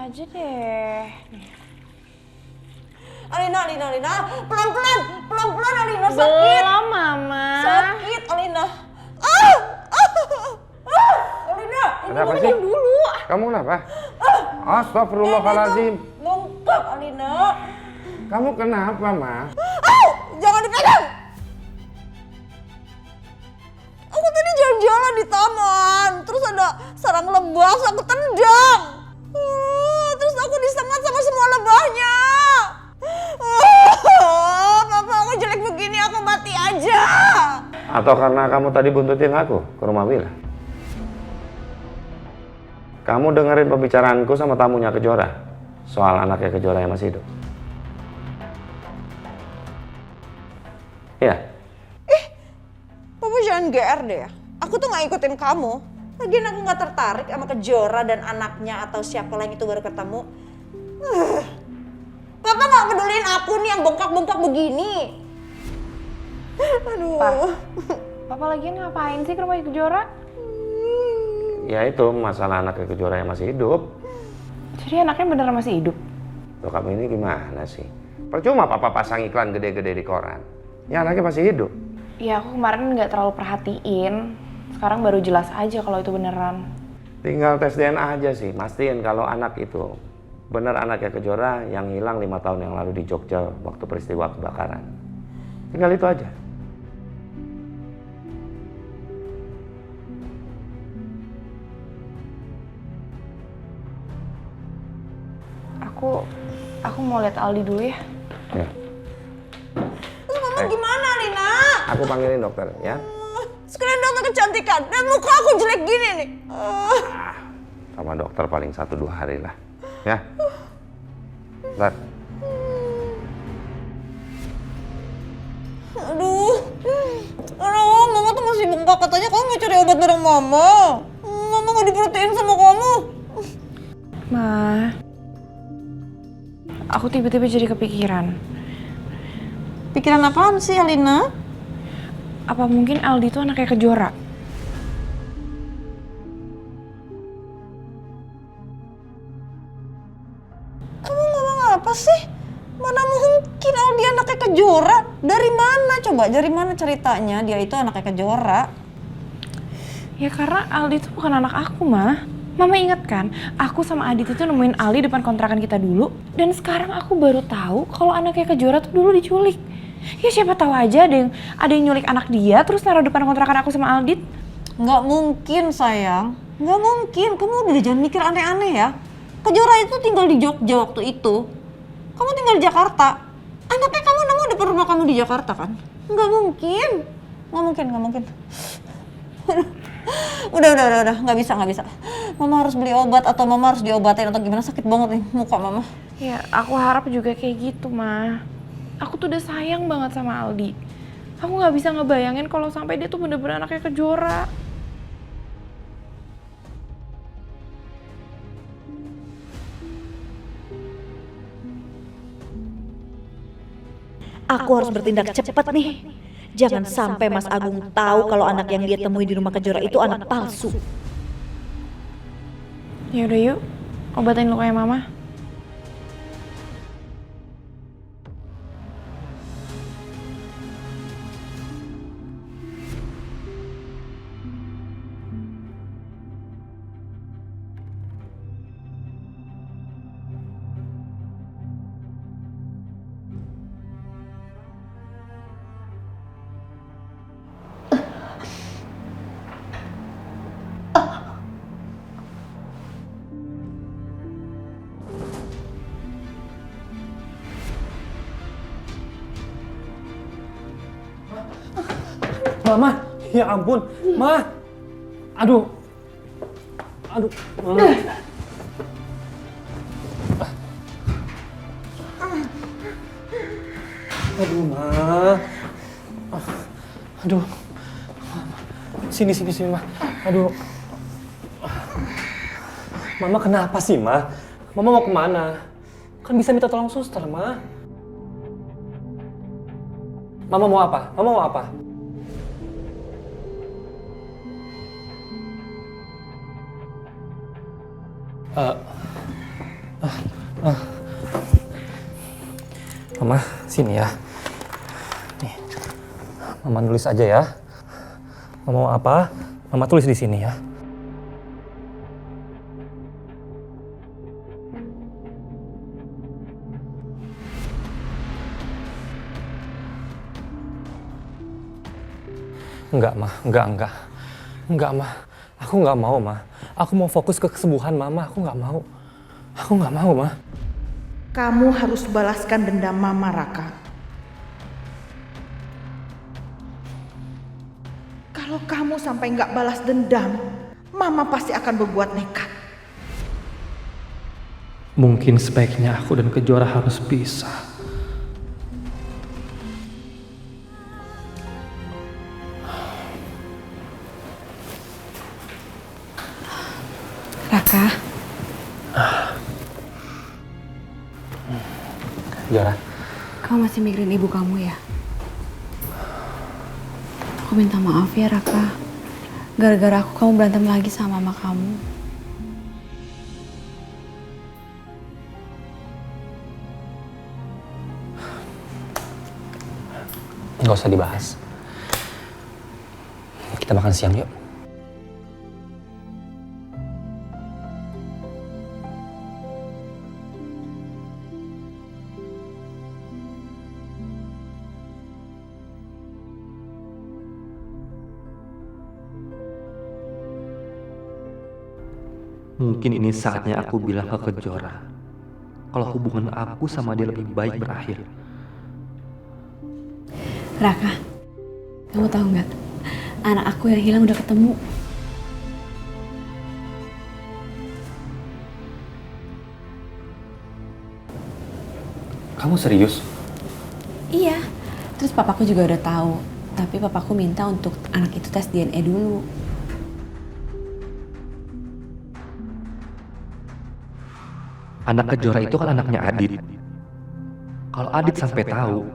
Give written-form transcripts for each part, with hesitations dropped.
aja deh. Alina, pelan-pelan Alina, sakit. Belum, Mama. Sakit, Alina. Alina, Ada apa sih? Dulu. Kamu kenapa? Astagfirullahaladzim. bengkak Alina. Kamu kenapa, Ma? Jangan dipegang. Aku tadi jalan-jalan di taman, terus ada sarang lebah, aku tendang. Terus aku disengat sama semua lebahnya. Papa, aku jelek begini, aku mati aja. Atau karena kamu tadi buntutin aku ke rumah Wila? Kamu dengerin pembicaraanku sama tamunya Kejora soal anaknya Kejora yang masih hidup? Iya. Papa jangan GR deh ya. Aku tuh gak ikutin kamu. Lagian aku gak tertarik sama Kejora dan anaknya atau siapa lain itu baru ketemu. Papa gak peduliin aku nih yang bengkak-bengkak begini. Aduh. Papa lagi ngapain sih ke rumah Kejora? Ya itu masalah anaknya Kejora yang masih hidup. Jadi anaknya beneran masih hidup? Loh, kamu ini gimana sih? Percuma papa pasang iklan gede-gede di koran. Ya anaknya masih hidup. Ya aku kemarin nggak terlalu perhatiin. Sekarang baru jelas aja kalau itu beneran. Tinggal tes DNA aja sih, mastiin kalau anak itu bener anaknya Kejora yang hilang 5 tahun yang lalu di Jogja waktu peristiwa kebakaran. Tinggal itu aja. Aku mau lihat Aldi dulu ya. Ya. Terus mama gimana Lina? Aku panggilin dokter ya. Sekalian dokter kecantikan dan muka aku jelek gini nih. Sama dokter paling 1-2 hari lah. Ya. Bentar. Aduh, mama tuh masih bengkak. Katanya kamu mau cari obat bareng mama. Mama gak diperhatiin sama kamu. Ma, aku tiba-tiba jadi kepikiran. Pikiran apaan sih Alina? Apa mungkin Aldi itu anaknya Kejora? Kamu ngomong apa sih? Mana mungkin Aldi anaknya Kejora? Dari mana coba? Dari mana ceritanya dia itu anaknya Kejora? Ya karena Aldi itu bukan anak aku, Ma. Mama ingat kan, aku sama Adit itu nemuin Aldi depan kontrakan kita dulu. Dan sekarang aku baru tahu kalau anaknya Kejora tuh dulu diculik. Ya siapa tahu aja ada yang nyulik anak dia terus naruh depan kontrakan aku sama Aldit. Nggak mungkin sayang. Nggak mungkin. Kamu udah jangan mikir aneh-aneh ya. Kejora itu tinggal di Jogja waktu itu. Kamu tinggal di Jakarta. Anaknya kamu nama depan rumah kamu di Jakarta kan? Nggak mungkin. Nggak mungkin. Udah. Nggak bisa. Mama harus beli obat atau mama harus diobatin atau gimana, sakit banget nih muka mama. Ya aku harap juga kayak gitu, Ma. Aku tuh udah sayang banget sama Aldi. Aku nggak bisa ngebayangin kalau sampai dia tuh bener-bener anaknya Kejora. Aku harus bertindak cepat nih. Jangan sampai Mas Agung tahu kalau anak yang dia temui di rumah Kejora itu anak palsu. Ya udah yuk, obatin lukanya Mama. Mama, ya ampun, Ma. Aduh, Ma. Aduh, Ma. Aduh. Sini, Ma. Aduh. Mama kenapa sih, Ma? Mama mau kemana? Kan bisa minta tolong suster, Ma. Mama mau apa? Mama, sini ya. Nih, Mama nulis aja ya. Mama mau apa? Mama tulis di sini ya. Enggak, Ma. Enggak. Enggak, Ma. Aku nggak mau, Ma. Aku mau fokus ke kesembuhan Mama. Aku nggak mau. Aku nggak mau, Ma. Kamu harus balaskan dendam Mama, Raka. Kalau kamu sampai nggak balas dendam, Mama pasti akan berbuat nekat. Mungkin sebaiknya aku dan Kejora harus pisah. Raka, Jora, kamu masih mikirin ibu kamu ya? Aku minta maaf ya Raka. Gara-gara aku kamu berantem lagi sama mama kamu. nggak usah dibahas. Kita makan siang yuk. Mungkin ini saatnya aku bilang ke Kejora kalau hubungan aku sama dia lebih baik berakhir. Raka, kamu tahu nggak? Anak aku yang hilang udah ketemu. Kamu serius? Iya, terus papaku juga udah tahu. Tapi papaku minta untuk anak itu tes DNA dulu. Anak Kejora itu kan anaknya Adit. Kalau Adit sampai tahu,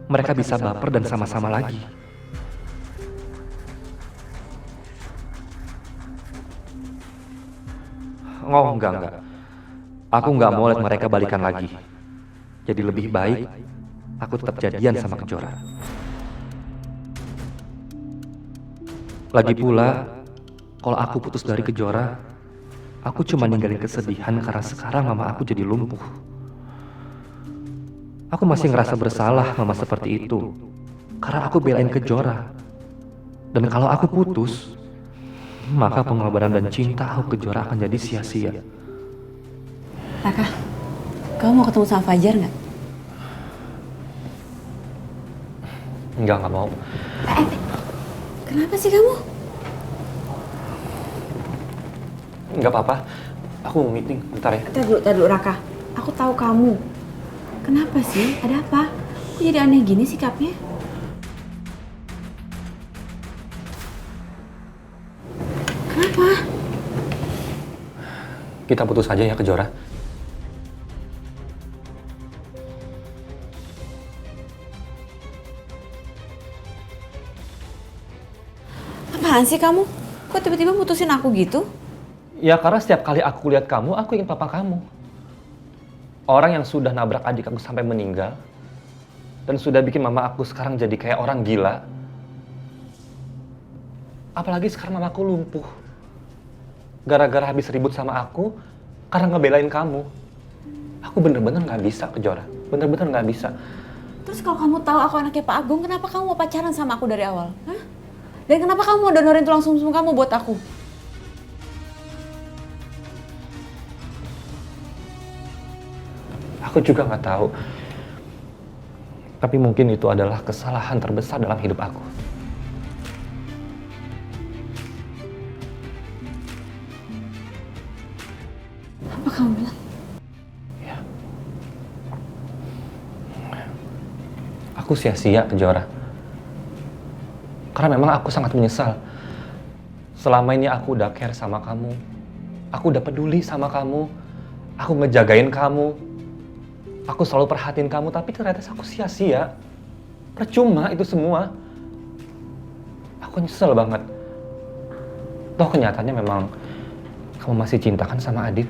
mereka bisa baper dan sama-sama lagi. Oh, enggak. Aku nggak mau lihat mereka balikan lagi. Jadi lebih baik aku tetap jadian sama Kejora. Lagi pula, kalau aku putus dari Kejora, aku cuma ninggalin kesedihan karena sekarang mama aku jadi lumpuh. Aku masih ngerasa bersalah mama seperti itu, karena aku belain Kejora. Dan kalau aku putus, maka pengorbanan dan cinta aku Kejora akan jadi sia-sia. Raka, kamu mau ketemu sama Fajar nggak? Nggak mau. Kenapa sih kamu? Nggak apa-apa. Aku mau meeting, bentar ya. Tar dulu Raka. Aku tahu kamu. Kenapa sih? Ada apa? Kok jadi aneh gini sikapnya? Kenapa? Kita putus aja ya Kejora. Apaan sih kamu? Kok tiba-tiba putusin aku gitu? Ya karena setiap kali aku lihat kamu, aku ingin papa kamu. Orang yang sudah nabrak adik aku sampai meninggal, dan sudah bikin mama aku sekarang jadi kayak orang gila. Apalagi sekarang mamaku lumpuh. Gara-gara habis ribut sama aku, karena ngebelain kamu. Aku bener-bener gak bisa Kejora. Bener-bener gak bisa. Terus kalau kamu tahu aku anaknya Pak Agung, kenapa kamu mau pacaran sama aku dari awal? Hah? Dan kenapa kamu mau donorin tulang sumsum kamu buat aku? Aku juga nggak tahu. Tapi mungkin itu adalah kesalahan terbesar dalam hidup aku. Apa kamu bilang? Ya. Aku sia-sia Kejora. Karena memang aku sangat menyesal. Selama ini aku udah care sama kamu. Aku udah peduli sama kamu. Aku ngejagain kamu. Aku selalu perhatiin kamu, tapi ternyata aku sia-sia. Percuma itu semua. Aku nyesel banget. Toh kenyataannya memang kamu masih cinta kan sama Adit.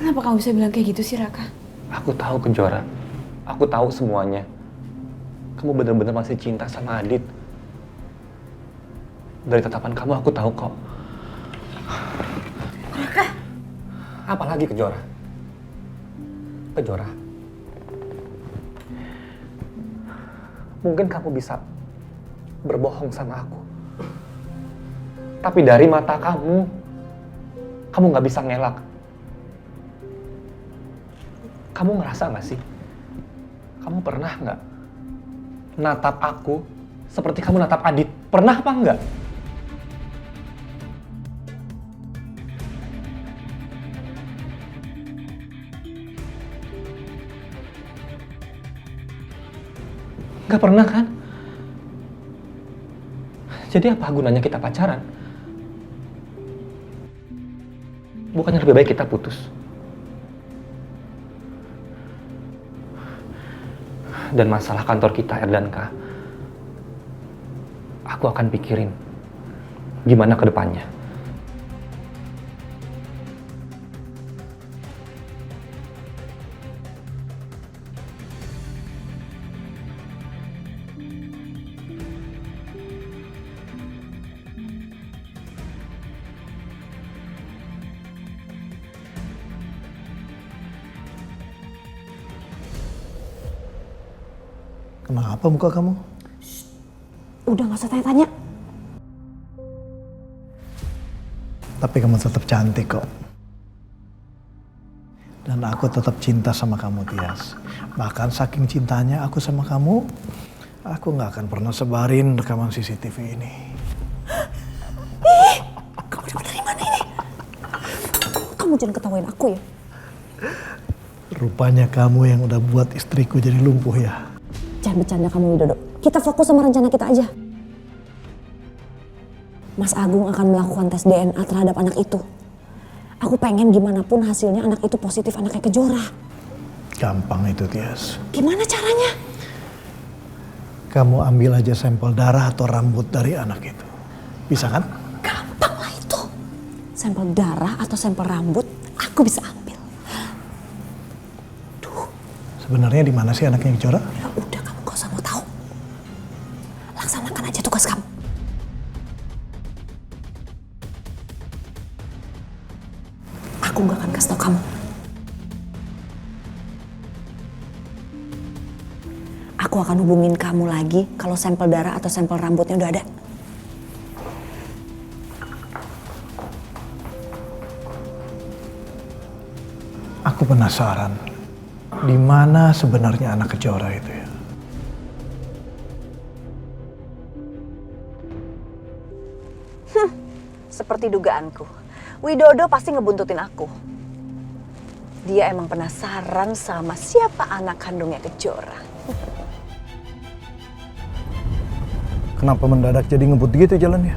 Kenapa kamu bisa bilang kayak gitu sih, Raka? Aku tahu Kejora. Aku tahu semuanya. Kamu benar-benar masih cinta sama Adit. Dari tatapan kamu aku tahu kok. Raka! Apalagi Kejora? Kejora. Mungkin kamu bisa berbohong sama aku. Tapi dari mata kamu nggak bisa ngelak. Kamu ngerasa nggak sih? Kamu pernah nggak natap aku seperti kamu natap Adit? Pernah apa enggak? Nggak pernah kan? Jadi apa gunanya kita pacaran? Bukannya lebih baik kita putus? Dan masalah kantor kita, Erdanka, aku akan pikirin gimana ke depannya. Kenapa muka kamu? Udah gak usah tanya-tanya. Tapi kamu tetap cantik kok. Dan aku tetap cinta sama kamu, Tias. Bahkan saking cintanya aku sama kamu, aku gak akan pernah sebarin rekaman CCTV ini. Kamu dapat dari mana ini? Kamu jangan ketawain aku ya. Rupanya kamu yang udah buat istriku jadi lumpuh ya. Jangan bercanda kamu, Widodo. Kita fokus sama rencana kita aja. Mas Agung akan melakukan tes DNA terhadap anak itu. Aku pengen gimana pun hasilnya anak itu positif anaknya Kejora. Gampang itu, Tias. Gimana caranya? Kamu ambil aja sampel darah atau rambut dari anak itu. Bisa kan? Gampang lah itu. Sampel darah atau sampel rambut aku bisa ambil. Sebenarnya di mana sih anaknya Kejora? Ya udah, kamu gak usah mau tahu. Laksanakan aja tugas kamu. Aku gak akan kasih tau kamu. Aku akan hubungin kamu lagi kalau sampel darah atau sampel rambutnya udah ada. Aku penasaran. Di mana sebenarnya anak Kejora itu ya? Seperti dugaanku, Widodo pasti ngebuntutin aku. Dia emang penasaran sama siapa anak kandungnya Kejora. Kenapa mendadak jadi ngebut gitu jalannya?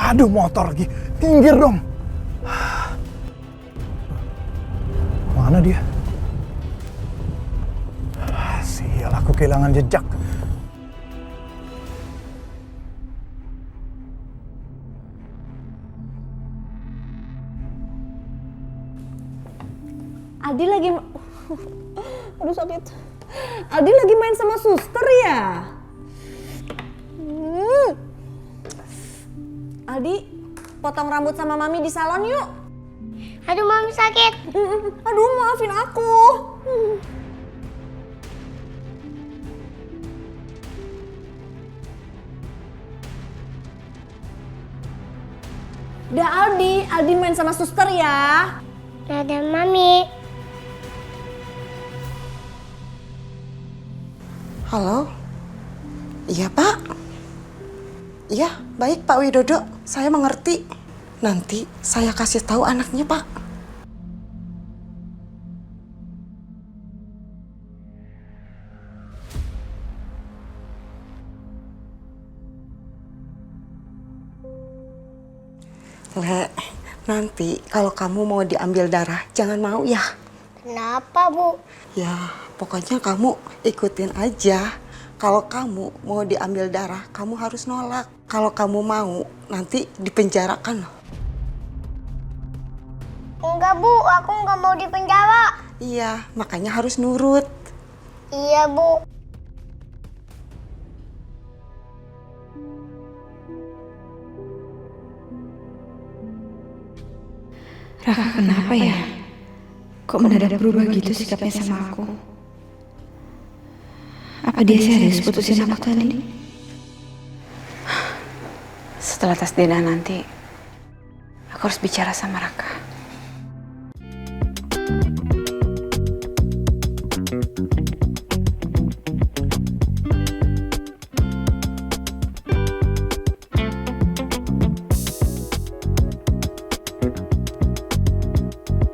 Aduh, motor lagi. Pinggir dong. Mana dia? Sial, aku kehilangan jejak. Aldi lagi... Aduh sakit. Aldi lagi main sama suster ya? Aldi, potong rambut sama Mami di salon yuk. Aduh, Mami sakit. Aduh, maafin aku. Udah Aldi main sama suster ya. Dadah, Mami. Halo? Iya, Pak? Iya, baik Pak Widodo. Saya mengerti. Nanti saya kasih tahu anaknya, Pak. Le, nanti kalau kamu mau diambil darah, jangan mau ya. Kenapa, Bu? Ya, Pokoknya kamu ikutin aja. Kalau kamu mau diambil darah, kamu harus nolak. Kalau kamu mau, nanti dipenjarakan loh. Enggak Bu, aku nggak mau di penjara. Iya, makanya harus nurut. Iya Bu. Raka kenapa ya? Kok mendadak berubah gitu sikapnya sama aku? Apa dia serius putusin aku tadi? Setelah tes DNA nanti, aku harus bicara sama Raka.